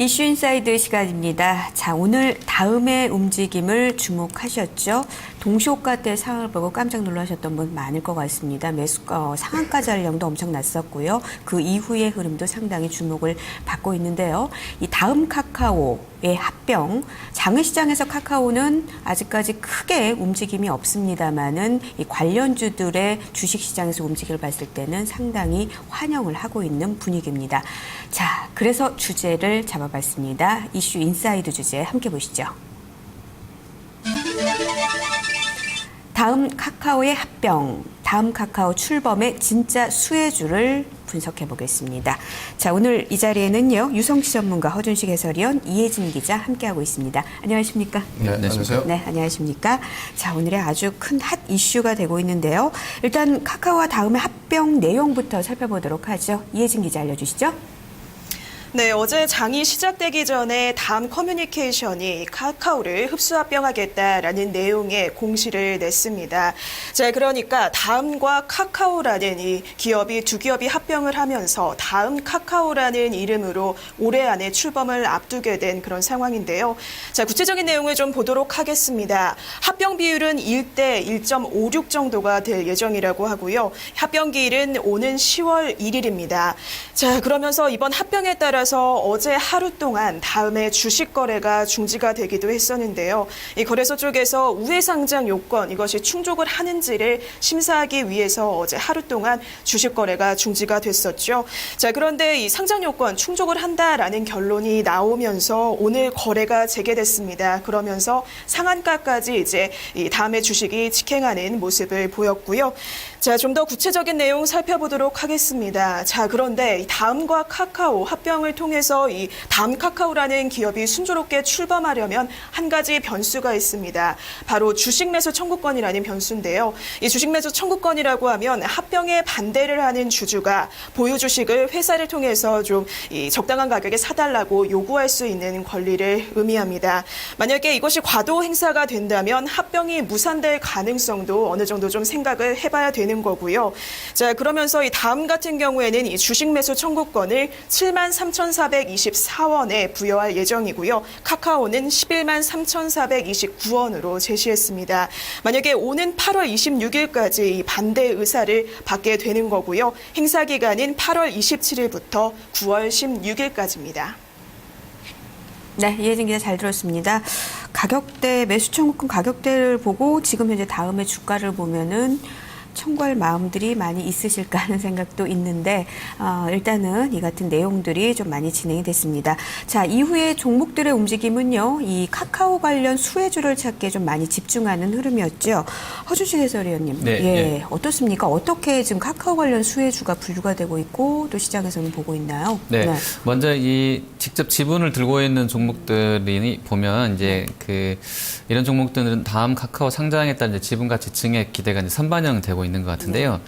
이슈 인사이드 시간입니다. 자, 오늘 다음의 움직임을 주목하셨죠? 동시호가 때 상황을 보고 깜짝 놀라셨던 분 많을 것 같습니다. 상한가 잔량도 엄청 났었고요. 그 이후의 흐름도 상당히 주목을 받고 있는데요. 이 다음 카카오의 합병, 장외시장에서 카카오는 아직까지 크게 움직임이 없습니다만은 이 관련주들의 주식시장에서 움직임을 봤을 때는 상당히 환영을 하고 있는 분위기입니다. 자, 그래서 주제를 잡아봤습니다. 이슈 인사이드 주제 함께 보시죠. 다음 카카오의 합병, 다음 카카오 출범의 진짜 수혜주를 분석해 보겠습니다. 자, 오늘 이 자리에는요, 유성시 전문가, 허준식 해설위원, 이혜진 기자 함께하고 있습니다. 안녕하십니까? 네, 안녕하세요. 네, 안녕하십니까? 자, 오늘의 아주 큰 핫 이슈가 되고 있는데요. 일단 카카오와 다음의 합병 내용부터 살펴보도록 하죠. 이혜진 기자 알려주시죠. 네, 어제 장이 시작되기 전에 다음 커뮤니케이션이 카카오를 흡수합병하겠다라는 내용의 공시를 냈습니다. 자, 그러니까 다음과 카카오라는 이 기업이 두 기업이 합병을 하면서 다음 카카오라는 이름으로 올해 안에 출범을 앞두게 된 그런 상황인데요. 자, 구체적인 내용을 좀 보도록 하겠습니다. 합병 비율은 1대 1.56 정도가 될 예정이라고 하고요. 합병 기일은 오는 10월 1일입니다. 자, 그러면서 이번 합병에 따라 어제 하루 동안 다음에 주식 거래가 중지가 되기도 했었는데요. 이 거래소 쪽에서 우회 상장 요건 이것이 충족을 하는지를 심사하기 위해서 어제 하루 동안 주식 거래가 중지가 됐었죠. 자, 그런데 이 상장 요건 충족을 한다라는 결론이 나오면서 오늘 거래가 재개됐습니다. 그러면서 상한가까지 이제 이 다음에 주식이 직행하는 모습을 보였고요. 자, 좀 더 구체적인 내용 살펴보도록 하겠습니다. 자, 그런데 다음과 카카오 합병을 통해서 이 다음 카카오라는 기업이 순조롭게 출범하려면 한 가지 변수가 있습니다. 바로 주식 매수 청구권이라는 변수인데요. 이 주식 매수 청구권이라고 하면 합병에 반대를 하는 주주가 보유 주식을 회사를 통해서 좀 적당한 가격에 사달라고 요구할 수 있는 권리를 의미합니다. 만약에 이것이 과도 행사가 된다면 합병이 무산될 가능성도 어느 정도 좀 생각을 해봐야 되는 거고요. 자, 그러면서 이 다음 같은 경우에는 이 주식 매수 청구권을 73,424원에 부여할 예정이고요. 카카오는 113,429원으로 제시했습니다. 만약에 오는 8월 26일까지 이 반대 의사를 받게 되는 거고요. 행사 기간은 8월 27일부터 9월 16일까지입니다. 네, 이혜진 기자 잘 들었습니다. 가격대, 매수 청구권 가격대를 보고 지금 현재 다음의 주가를 보면은 청구할 마음들이 많이 있으실까 하는 생각도 있는데 일단은 이 같은 내용들이 좀 많이 진행이 됐습니다. 자, 이후에 종목들의 움직임은요. 이 카카오 관련 수혜주를 찾기에 좀 많이 집중하는 흐름이었죠. 허준식 해설위원님. 네, 네. 어떻습니까? 어떻게 지금 카카오 관련 수혜주가 분류가 되고 있고 또 시장에서는 보고 있나요? 네. 먼저 이 직접 지분을 들고 있는 종목들이 보면 이제 이런 종목들은 다음 카카오 상장에 따른 이제 지분 가치 증액 기대가 이제 선반영되고 있는 것 같은데요.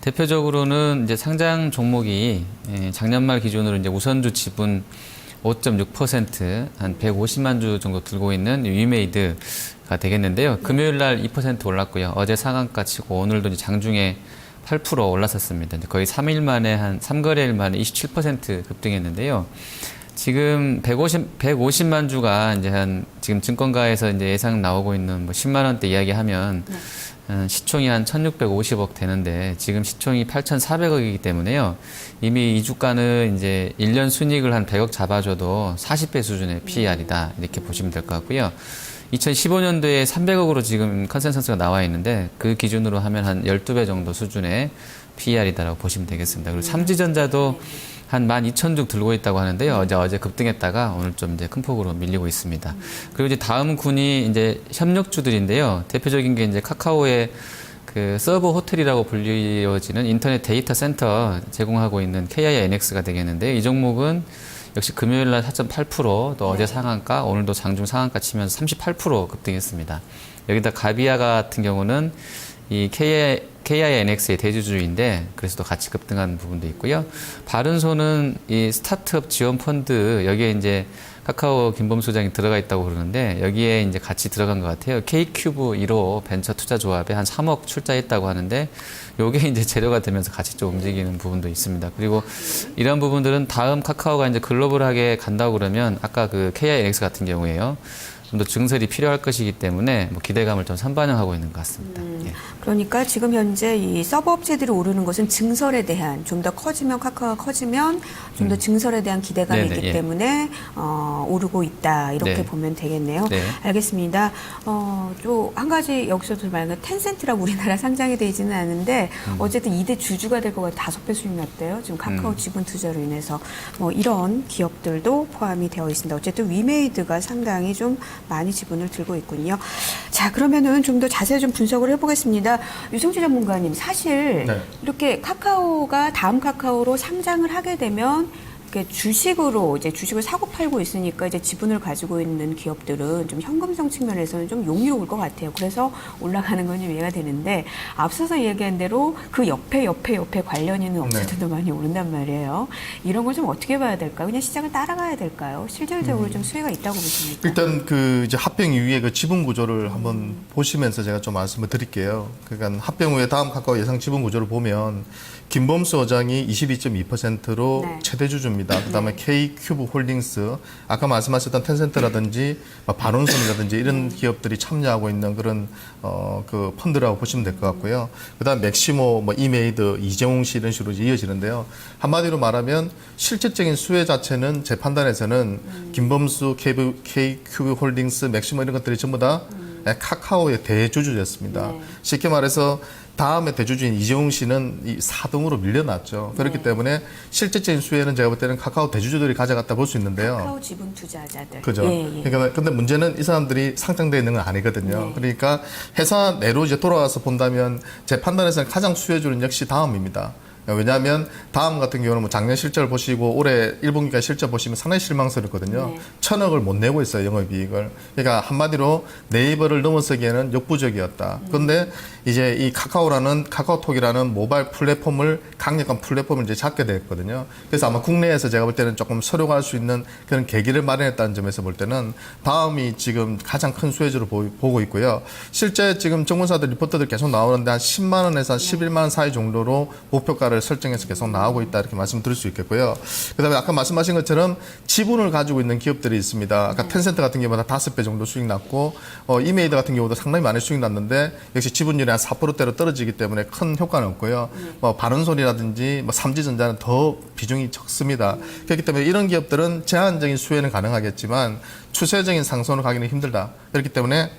대표적으로는 이제 상장 종목이 작년 말 기준으로 이제 우선주 지분 5.6% 한 150만 주 정도 들고 있는 위메이드가 되겠는데요. 금요일 날 2% 올랐고요. 어제 상한가 치고 오늘도 이제 장중에 8% 올랐었습니다. 이제 거의 3일 만에 한 3거래일 만에 27% 급등했는데요. 지금 150만 주가 이제 지금 증권가에서 이제 예상 나오고 있는 뭐 10만 원대 이야기하면 시총이 한 1,650억 되는데 지금 시총이 8,400억이기 때문에요. 이미 이 주가는 이제 1년 순이익을 한 100억 잡아줘도 40배 수준의 PER이다. 이렇게 보시면 될 것 같고요. 2015년도에 300억으로 지금 컨센서스가 나와 있는데 그 기준으로 하면 한 12배 정도 수준의 PER이다라고 보시면 되겠습니다. 그리고 삼지전자도 한 12,000주 들고 있다고 하는데요. 어제 급등했다가 오늘 좀 이제 큰 폭으로 밀리고 있습니다. 그리고 이제 다음 군이 이제 협력주들인데요. 대표적인 게 이제 카카오의 그 서버 호텔이라고 불리워지는 인터넷 데이터 센터 제공하고 있는 KINX가 되겠는데 이 종목은 역시 금요일 날 4.8%, 또 어제 상한가, 오늘도 장중 상한가 치면서 38% 급등했습니다. 여기다 가비아 같은 경우는 이 KINX의 대주주인데 그래서 또 같이 급등한 부분도 있고요. 바른손은 이 스타트업 지원 펀드 여기에 이제 카카오 김범수 소장이 들어가 있다고 그러는데 여기에 이제 같이 들어간 것 같아요. K큐브 1호 벤처 투자 조합에 한 3억 출자했다고 하는데 요게 이제 재료가 되면서 같이 좀 움직이는 부분도 있습니다. 그리고 이런 부분들은 다음 카카오가 이제 글로벌하게 간다고 그러면 아까 그 KINX 같은 경우에요. 좀 더 증설이 필요할 것이기 때문에 뭐 기대감을 좀 선반영하고 있는 것 같습니다. 예. 그러니까 지금 현재 이 서버 업체들이 오르는 것은 증설에 대한 좀 더 커지면 카카오가 커지면 좀 더 증설에 대한 기대감이 네네, 있기 예. 때문에 오르고 있다 이렇게 네. 보면 되겠네요. 네. 알겠습니다. 또 한 가지 여기서도 말하는 텐센트라고 우리나라 상장이 되지는 않은데 어쨌든 2대 주주가 될 것 같아 5배 수익 났대요. 지금 카카오 지분 투자로 인해서 뭐 이런 기업들도 포함이 되어 있습니다. 어쨌든 위메이드가 상당히 좀 많이 지분을 들고 있군요. 자, 그러면은 좀 더 자세히 좀 분석을 해보겠습니다. 유성재 전문가님, 사실 네. 이렇게 카카오가 다음 카카오로 상장을 하게 되면 이렇게 주식으로 이제 주식을 사고 팔고 있으니까 이제 지분을 가지고 있는 기업들은 좀 현금성 측면에서는 좀 용이로울 것 같아요. 그래서 올라가는 건 좀 이해가 되는데 앞서서 이야기한 대로 그 옆에 관련 있는 업체들도 많이 오른단 말이에요. 이런 걸 좀 어떻게 봐야 될까요? 그냥 시장을 따라가야 될까요? 실질적으로 좀 수혜가 있다고 보십니까? 일단 그 이제 합병 이후에 그 지분 구조를 한번 보시면서 제가 좀 말씀을 드릴게요. 그러니까 합병 후에 다음 카카오 예상 지분 구조를 보면 김범수 회장이 22.2%로 네. 최대 주주입니다. 그다음에 K큐브 홀딩스, 아까 말씀하셨던 텐센트라든지 바론손이라든지 이런 기업들이 참여하고 있는 그런 그 펀드라고 보시면 될 것 같고요. 그다음 맥시모, 뭐 이메이드, 이재용 씨 이런 식으로 이어지는데요. 한마디로 말하면 실질적인 수혜 자체는 제 판단에서는 김범수, K큐브 홀딩스, 맥시모 이런 것들이 전부 다 카카오의 대주주였습니다. 네. 쉽게 말해서 다음에 대주주인 이재용 씨는 이 4등으로 밀려났죠. 그렇기 네. 때문에 실질적인 수혜는 제가 볼 때는 카카오 대주주들이 가져갔다 볼 수 있는데요. 카카오 지분 투자자들. 그죠. 예, 예. 그러니까 근데 문제는 이 사람들이 상장되어 있는 건 아니거든요. 네. 그러니까 회사 내로 이제 돌아와서 본다면 제 판단에서는 가장 수혜주는 역시 다음입니다. 왜냐하면 다음 같은 경우는 뭐 작년 실적을 보시고 올해 1분기까지 실적 보시면 상당히 실망스럽거든요. 네. 1,000억을 못 내고 있어요, 영업이익을. 그러니까 한마디로 네이버를 넘어서기에는 역부족이었다. 그런데 이제 이 카카오톡이라는 모바일 플랫폼을 강력한 플랫폼을 이제 잡게 됐거든요. 그래서 아마 국내에서 제가 볼 때는 조금 서려갈 수 있는 그런 계기를 마련했다는 점에서 볼 때는 다음이 지금 가장 큰 수혜주로 보고 있고요. 실제 지금 전문사들 리포트들 계속 나오는데 한 10만 원에서 한 11만 원 사이 정도로 목표가를 설정해서 계속 나오고 있다 이렇게 말씀드릴 수 있겠고요. 그다음에 아까 말씀하신 것처럼 지분을 가지고 있는 기업들이 있습니다. 아까 텐센트 같은 경우는 5배 정도 수익 났고 이메이드 같은 경우도 상당히 많이 수익 났는데 역시 지분율이 한 4%대로 떨어지기 때문에 큰 효과는 없고요. 뭐 바른손이라든지 뭐 삼지전자는 더 비중이 적습니다. 그렇기 때문에 이런 기업들은 제한적인 수혜는 가능하겠지만 추세적인 상승으로 가기는 힘들다. 그렇기 때문에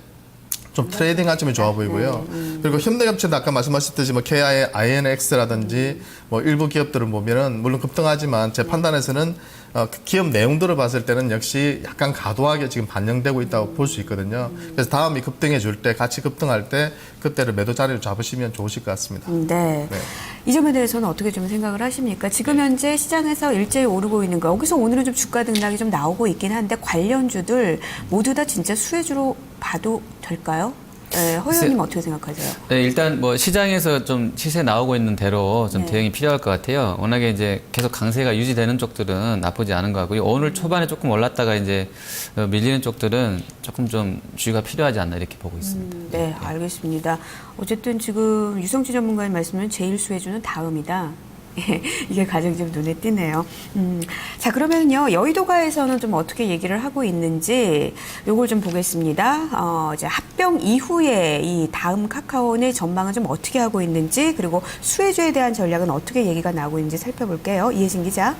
좀 트레이딩 관점이 좋아 보이고요. 그리고 현대경제도 아까 말씀하셨듯이 뭐 KINX라든지 뭐 일부 기업들을 보면은 물론 급등하지만 제 판단에서는 그 기업 내용들을 봤을 때는 역시 약간 과도하게 지금 반영되고 있다고 볼 수 있거든요. 그래서 다음이 급등해 줄 때 같이 급등할 때 그때를 매도 자리를 잡으시면 좋으실 것 같습니다. 네. 네. 이 점에 대해서는 어떻게 좀 생각을 하십니까? 지금 현재 시장에서 일제히 오르고 있는 거 여기서 오늘은 좀 주가 등락이 좀 나오고 있긴 한데 관련주들 모두 다 진짜 수혜주로 봐도 될까요? 네, 허 의원님 어떻게 생각하세요? 네, 일단 뭐 시장에서 좀 시세 나오고 있는 대로 좀 네. 대응이 필요할 것 같아요. 워낙에 이제 계속 강세가 유지되는 쪽들은 나쁘지 않은 것 같고요. 오늘 초반에 조금 올랐다가 이제 밀리는 쪽들은 조금 좀 주의가 필요하지 않나 이렇게 보고 있습니다. 네, 알겠습니다. 어쨌든 지금 유성치 전문가의 말씀은 제일 수혜주는 다음이다. 이게 가장 좀 눈에 띄네요. 자, 그러면요, 여의도가에서는 좀 어떻게 얘기를 하고 있는지 요걸 좀 보겠습니다. 이제 합병 이후에 이 다음 카카오의 전망은 좀 어떻게 하고 있는지 그리고 수혜주에 대한 전략은 어떻게 얘기가 나오고 있는지 살펴볼게요. 이혜진 기자.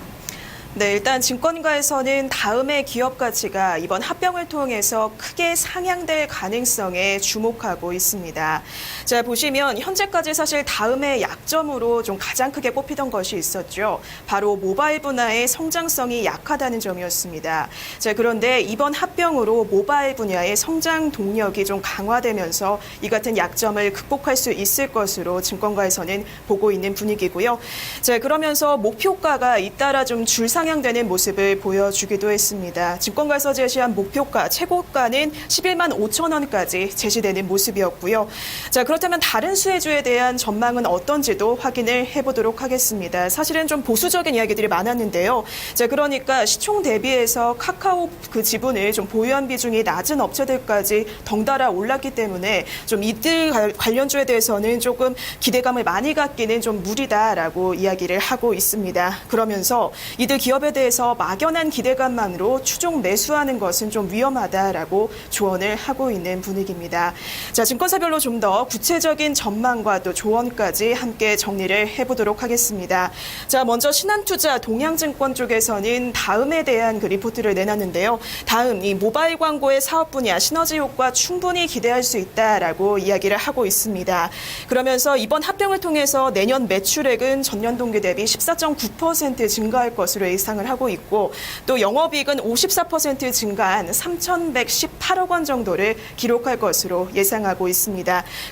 네, 일단 증권가에서는 다음의 기업 가치가 이번 합병을 통해서 크게 상향될 가능성에 주목하고 있습니다. 자, 보시면 현재까지 사실 다음의 약점으로 좀 가장 크게 꼽히던 것이 있었죠. 바로 모바일 분야의 성장성이 약하다는 점이었습니다. 자, 그런데 이번 합병으로 모바일 분야의 성장 동력이 좀 강화되면서 이 같은 약점을 극복할 수 있을 것으로 증권가에서는 보고 있는 분위기고요. 자, 그러면서 목표가가 잇따라 좀 줄사 상향되는 모습을 보여주기도 했습니다. 증권가에서 제시한 목표가 최고가는 11만 5천 원까지 제시되는 모습이었고요. 자, 그렇다면 다른 수혜주에 대한 전망은 어떤지도 확인을 해보도록 하겠습니다. 사실은 좀 보수적인 이야기들이 많았는데요. 자, 그러니까 시총 대비해서 카카오 그 지분을 좀 보유한 비중이 낮은 업체들까지 덩달아 올랐기 때문에 좀 이들 관련주에 대해서는 조금 기대감을 많이 갖기는 좀 무리다라고 이야기를 하고 있습니다. 그러면서 이들 기업에 대해서 막연한 기대감만으로 추종 매수하는 것은 좀 위험하다라고 조언을 하고 있는 분위기입니다. 자, 증권사별로 좀 더 구체적인 전망과 또 조언까지 함께 정리를 해보도록 하겠습니다. 자, 먼저 신한투자 동양증권 쪽에서는 다음에 대한 그 리포트를 내놨는데요. 다음 이 모바일 광고의 사업 분야 시너지 효과 충분히 기대할 수 있다라고 이야기를 하고 있습니다. 그러면서 이번 합병을 통해서 내년 매출액은 전년 동기 대비 14.9% 증가할 것으로 예상을 하고 있고 또 영업이익은 54% 증가한 3,118억 원 정도를 기록할 것으로 예상하고 있습니다.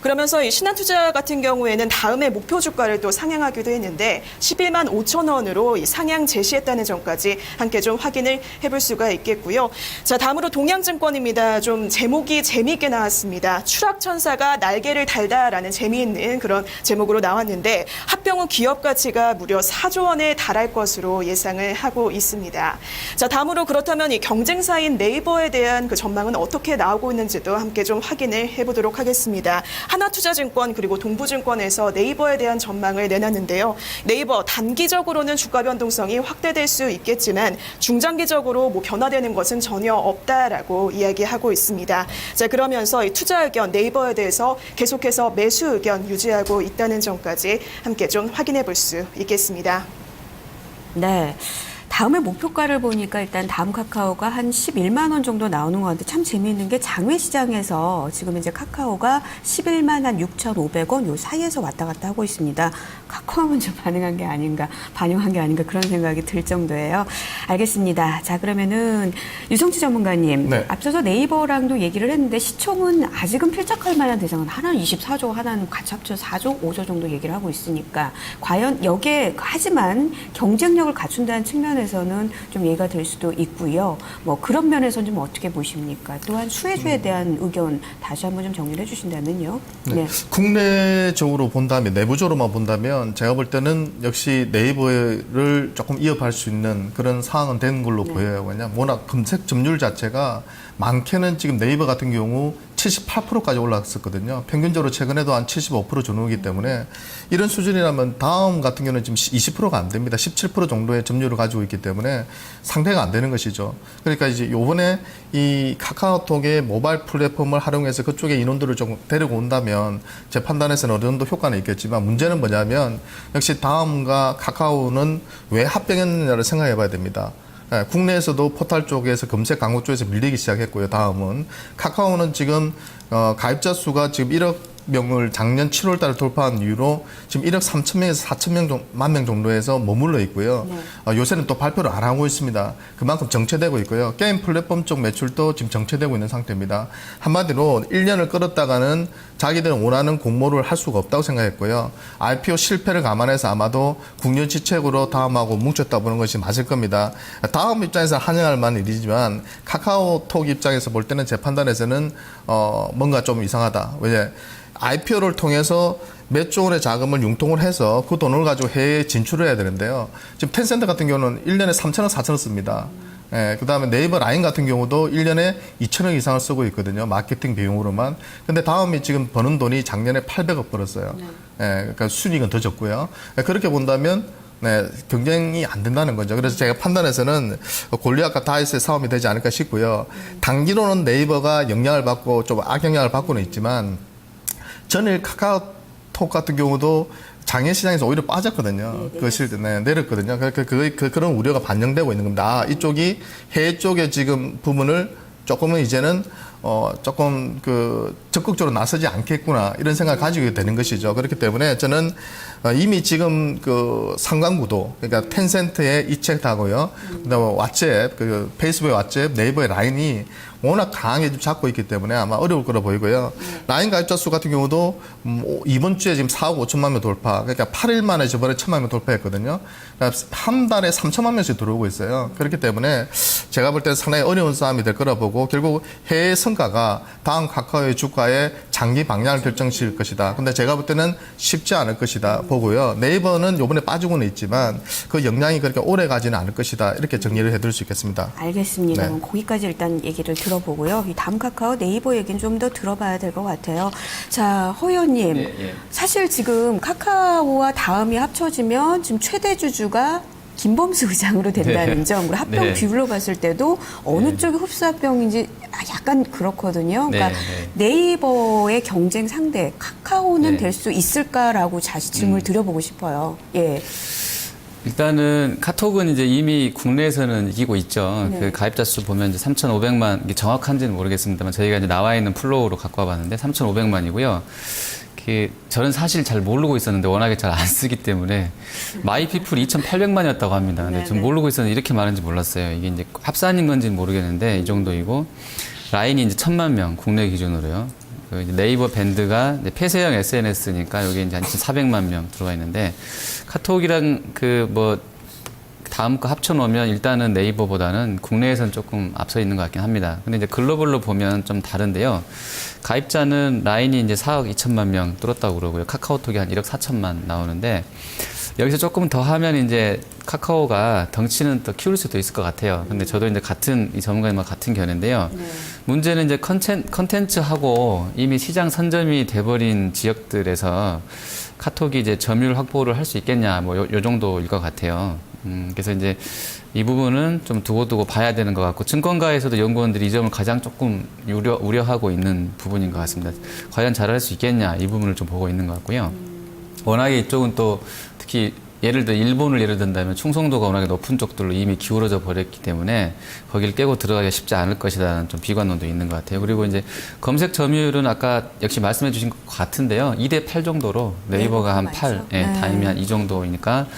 그러면서 이 신한투자 같은 경우에는 다음에 목표 주가를 또 상향하기도 했는데 11만 5천 원으로 이 상향 제시했다는 점까지 함께 좀 확인을 해볼 수가 있겠고요. 자, 다음으로 동양증권입니다. 좀 제목이 재미있게 나왔습니다. 추락천사가 날개를 달다라는 재미있는 그런 제목으로 나왔는데 합병 후 기업 가치가 무려 4조 원에 달할 것으로 예상을 하고 있습니다. 자, 다음으로 그렇다면 이 경쟁사인 네이버에 대한 그 전망은 어떻게 나오고 있는지도 함께 좀 확인을 해보도록 하겠습니다. 하나투자증권 그리고 동부증권에서 네이버에 대한 전망을 내놨는데요. 네이버 단기적으로는 주가 변동성이 확대될 수 있겠지만 중장기적으로 뭐 변화되는 것은 전혀 없다라고 이야기하고 있습니다. 자, 그러면서 이 투자 의견 네이버에 대해서 계속해서 매수 의견 유지하고 있다는 점까지 함께 좀 확인해 볼 수 있겠습니다. 네. 다음에 목표가를 보니까 일단 다음 카카오가 한 11만 원 정도 나오는 것 같은데 참 재미있는 게 장외시장에서 지금 이제 카카오가 11만 한 6,500원 요 사이에서 왔다 갔다 하고 있습니다. 카카오는 좀 반응한 게 아닌가 그런 생각이 들 정도예요. 알겠습니다. 자, 그러면은 유성치 전문가님, 네. 앞서서 네이버랑도 얘기를 했는데 시총은 아직은 필적할 만한 대상은 하나는 24조, 하나는 같이 합쳐 4조, 5조 정도 얘기를 하고 있으니까 과연 여기에 하지만 경쟁력을 갖춘다는 측면에서는 좀 예가 될 수도 있고요. 뭐 그런 면에서는 좀 어떻게 보십니까? 또한 수혜주에 대한 의견 다시 한번 좀 정리를 해주신다면요. 네. 국내적으로 본다면, 내부적으로만 본다면 제가 볼 때는 역시 네이버를 조금 이어갈 수 있는 그런 상황은 된 걸로 보여요. 왜냐하면 워낙 검색 점유율 자체가 많게는 지금 네이버 같은 경우 78%까지 올랐었거든요. 평균적으로 최근에도 한 75% 전후이기 때문에 이런 수준이라면 다음 같은 경우는 지금 20%가 안 됩니다. 17% 정도의 점유율을 가지고 있기 때문에 상대가 안 되는 것이죠. 그러니까 이제 요번에 이 카카오톡의 모바일 플랫폼을 활용해서 그쪽에 인원들을 좀 데리고 온다면 제 판단에서는 어느 정도 효과는 있겠지만 문제는 뭐냐면 역시 다음과 카카오는 왜 합병했느냐를 생각해 봐야 됩니다. 네, 국내에서도 포털 쪽에서 검색 광고 쪽에서 밀리기 시작했고요. 다음은 카카오는 지금 가입자 수가 지금 1억 명을 작년 7월 달에 돌파한 이후로 지금 1억 3천 명에서 4천 만 명 정도에서 머물러 있고요. 요새는 또 발표를 안 하고 있습니다. 그만큼 정체되고 있고요. 게임 플랫폼 쪽 매출도 지금 정체되고 있는 상태입니다. 한마디로 1년을 끌었다가는 자기들은 원하는 공모를 할 수가 없다고 생각했고요. IPO 실패를 감안해서 아마도 국려지책으로 다음하고 뭉쳤다 보는 것이 맞을 겁니다. 다음 입장에서 환영할 만한 일이지만 카카오톡 입장에서 볼 때는 제 판단에서는 뭔가 좀 이상하다. 왜? IPO를 통해서 몇 조 원의 자금을 융통을 해서 그 돈을 가지고 해외에 진출을 해야 되는데요. 지금 텐센트 같은 경우는 1년에 3천억, 4천억 씁니다. 예, 그 다음에 네이버 라인 같은 경우도 1년에 2천억 이상을 쓰고 있거든요. 마케팅 비용으로만. 근데 다음이 지금 버는 돈이 작년에 800억 벌었어요. 예, 그러니까 순이익은 더 적고요. 예, 그렇게 본다면 네, 경쟁이 안 된다는 거죠. 그래서 제가 판단해서는 골리앗과 다윗의 싸움이 되지 않을까 싶고요. 단기로는 네이버가 영향을 받고 좀 악영향을 받고는 있지만 전일 카카오톡 같은 경우도 장외 시장에서 오히려 빠졌거든요. 내렸거든요. 그러니까 그런 우려가 반영되고 있는 겁니다. 이쪽이 해외 쪽의 지금 부분을 조금은 이제는 조금 적극적으로 나서지 않겠구나 이런 생각을 가지게 되는 것이죠. 그렇기 때문에 저는 이미 지금 상관구도 그러니까 텐센트의 이책하고요, 그다음에 왓츠앱, 페이스북의 왓츠앱, 네이버의 라인이 워낙 강하게 좀 잡고 있기 때문에 아마 어려울 거라 보이고요. 라인 가입자 수 같은 경우도 이번 주에 지금 4억 5천만 명 돌파. 그러니까 8일 만에 저번에 1천만 명 돌파했거든요. 그러니까 한 달에 3천만 명씩 들어오고 있어요. 그렇기 때문에 제가 볼 때는 상당히 어려운 싸움이 될 거라 보고 결국 해외 성과가 다음 카카오의 주가의 장기 방향을 결정지을 것이다. 근데 제가 볼 때는 쉽지 않을 것이다 보고요. 네이버는 요번에 빠지고는 있지만 그 영향이 그렇게 오래 가지는 않을 것이다. 이렇게 정리를 해드릴 수 있겠습니다. 알겠습니다. 네. 그럼 거기까지 일단 얘기를 들어보고요. 이 다음 카카오 네이버 얘기는 좀 더 들어봐야 될 것 같아요. 자, 허 의원님. 예. 사실 지금 카카오와 다음이 합쳐지면 지금 최대 주주가 김범수 의장으로 된다는 네. 점, 그리고 합병 네. 비율로 봤을 때도 어느 쪽이 흡수합병인지 약간 그렇거든요. 그러니까 네. 네이버의 경쟁 상대 카카오는 네. 될 수 있을까라고 질문을 드려보고 싶어요. 예. 일단은 카톡은 이제 이미 국내에서는 이기고 있죠. 네. 그 가입자 수 보면 이제 3,500만, 이게 정확한지는 모르겠습니다만 저희가 이제 나와 있는 플로우로 갖고 와봤는데 3,500만이고요. 저는 사실 잘 모르고 있었는데 워낙에 잘 안 쓰기 때문에 마이피플 2,800만이었다고 합니다. 근데 좀 모르고 있었는데 이렇게 많은지 몰랐어요. 이게 이제 합산인 건지는 모르겠는데 이 정도이고 라인이 이제 1,000만 명 국내 기준으로요. 그 이제 네이버 밴드가 이제 폐쇄형 SNS니까 여기 이제 한 2,400만 명 들어와 있는데 카톡이랑 다음 거 합쳐놓으면 일단은 네이버보다는 국내에서는 조금 앞서 있는 것 같긴 합니다. 근데 이제 글로벌로 보면 좀 다른데요. 가입자는 라인이 이제 4억 2천만 명 뚫었다고 그러고요. 카카오톡이 한 1억 4천만 나오는데 여기서 조금 더 하면 이제 카카오가 덩치는 더 키울 수도 있을 것 같아요. 근데 저도 이제 이 전문가님과 같은 견해인데요. 문제는 이제 컨텐츠하고 이미 시장 선점이 돼버린 지역들에서 카톡이 이제 점유율 확보를 할 수 있겠냐, 요 정도일 것 같아요. 그래서 이제 이 부분은 좀 두고두고 봐야 되는 것 같고, 증권가에서도 연구원들이 이 점을 가장 조금 우려하고 있는 부분인 것 같습니다. 과연 잘할 수 있겠냐, 이 부분을 좀 보고 있는 것 같고요. 워낙에 이쪽은 또 특히 예를 든다면 충성도가 워낙에 높은 쪽들로 이미 기울어져 버렸기 때문에 거기를 깨고 들어가기가 쉽지 않을 것이라는 좀 비관론도 있는 것 같아요. 그리고 이제 검색 점유율은 아까 역시 말씀해 주신 것 같은데요. 2대8 정도로 네이버가 한 8, 다임이 한 이 정도이니까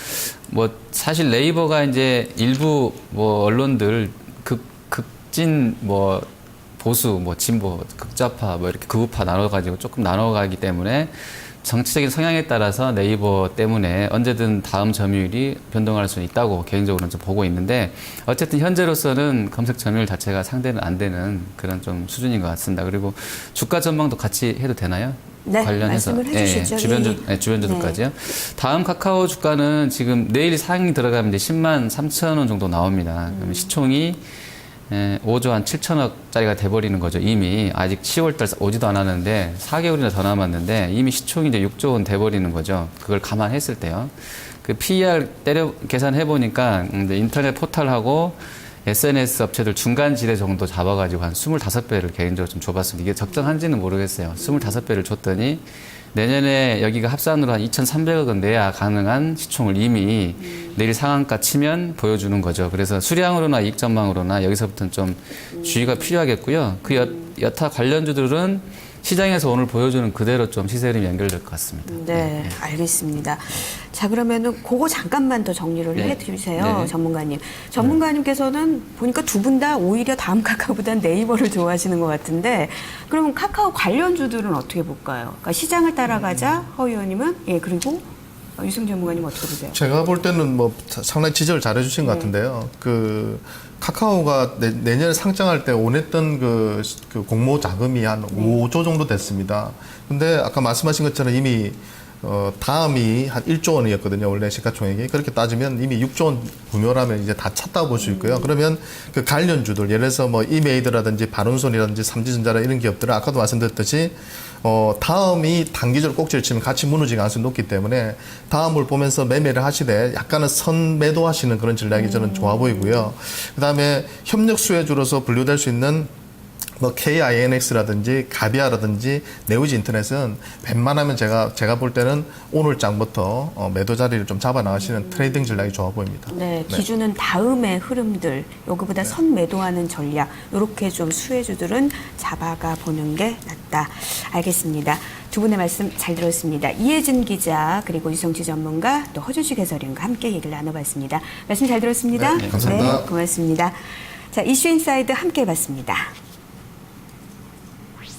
사실 네이버가 이제 일부 언론들 극진 보수, 진보, 극좌파, 이렇게 극우파 나눠가지고 조금 나눠가기 때문에 정치적인 성향에 따라서 네이버 때문에 언제든 다음 점유율이 변동할 수 있다고 개인적으로는 좀 보고 있는데 어쨌든 현재로서는 검색 점유율 자체가 상대는 안 되는 그런 좀 수준인 것 같습니다. 그리고 주가 전망도 같이 해도 되나요? 네, 관련해서 말씀을 해주시죠. 주변주들까지요. 네. 다음 카카오 주가는 지금 내일 상이 들어가면 이제 10만 3천 원 정도 나옵니다. 그러면 시총이 5조 한 7천억짜리가 돼버리는 거죠. 이미 아직 10월달 오지도 않았는데 4개월이나 더 남았는데 이미 시총이 이제 6조 원 돼버리는 거죠. 그걸 감안했을 때요. 그 PER 계산해 보니까 이제 인터넷 포털하고 SNS 업체들 중간 지대 정도 잡아가지고 한 25배를 개인적으로 좀 줘봤습니다. 이게 적정한지는 모르겠어요. 25배를 줬더니 내년에 여기가 합산으로 한 2,300억 원 내야 가능한 시총을 이미 내일 상한가 치면 보여주는 거죠. 그래서 수량으로나 이익 전망으로나 여기서부터는 좀 주의가 필요하겠고요. 그 여타 관련주들은 시장에서 오늘 보여주는 그대로 좀 시세 흐름이 연결될 것 같습니다. 네, 알겠습니다. 자, 그러면은 그거 잠깐만 더 정리를 해주세요, 네. 전문가님. 전문가님께서는 보니까 두 분 다 오히려 다음 카카오보다는 네이버를 좋아하시는 것 같은데, 그러면 카카오 관련주들은 어떻게 볼까요? 그러니까 시장을 따라가자, 허 의원님은, 그리고 유승 전문가님 어떻게 보세요? 제가 볼 때는 상당히 지적을 잘 해주신 것 같은데요. 카카오가 내년에 상장할 때 원했던 그 공모 자금이 한 5조 정도 됐습니다. 근데 아까 말씀하신 것처럼 이미 다음이 한 1조 원이었거든요. 원래 시가총액이. 그렇게 따지면 이미 6조 원 구매라면 이제 다 찼다고 볼 수 있고요. 그러면 그 관련주들, 예를 들어서 이메이드라든지 바른손이라든지 삼지전자라 이런 기업들은 아까도 말씀드렸듯이 다음이 단기적으로 꼭지를 치면 같이 무너질 가능성이 높기 때문에 다음을 보면서 매매를 하시되 약간은 선매도 하시는 그런 전략이 저는 좋아 보이고요. 그 다음에 협력 수혜주로서 분류될 수 있는 KINX라든지 가비아라든지 네오지 인터넷은 웬만하면 제가 볼 때는 오늘 장부터 매도 자리를 좀 잡아 나가시는 트레이딩 전략이 좋아 보입니다. 네, 기준은 다음의 흐름들, 여기보다 선 매도하는 전략, 이렇게 좀 수혜주들은 잡아가 보는 게 낫다. 알겠습니다. 두 분의 말씀 잘 들었습니다. 이혜진 기자 그리고 유성치 전문가 또 허준식 해설위원과 함께 얘기를 나눠봤습니다. 말씀 잘 들었습니다. 네, 감사합니다. 네, 고맙습니다. 자, 이슈 인사이드 함께 해봤습니다.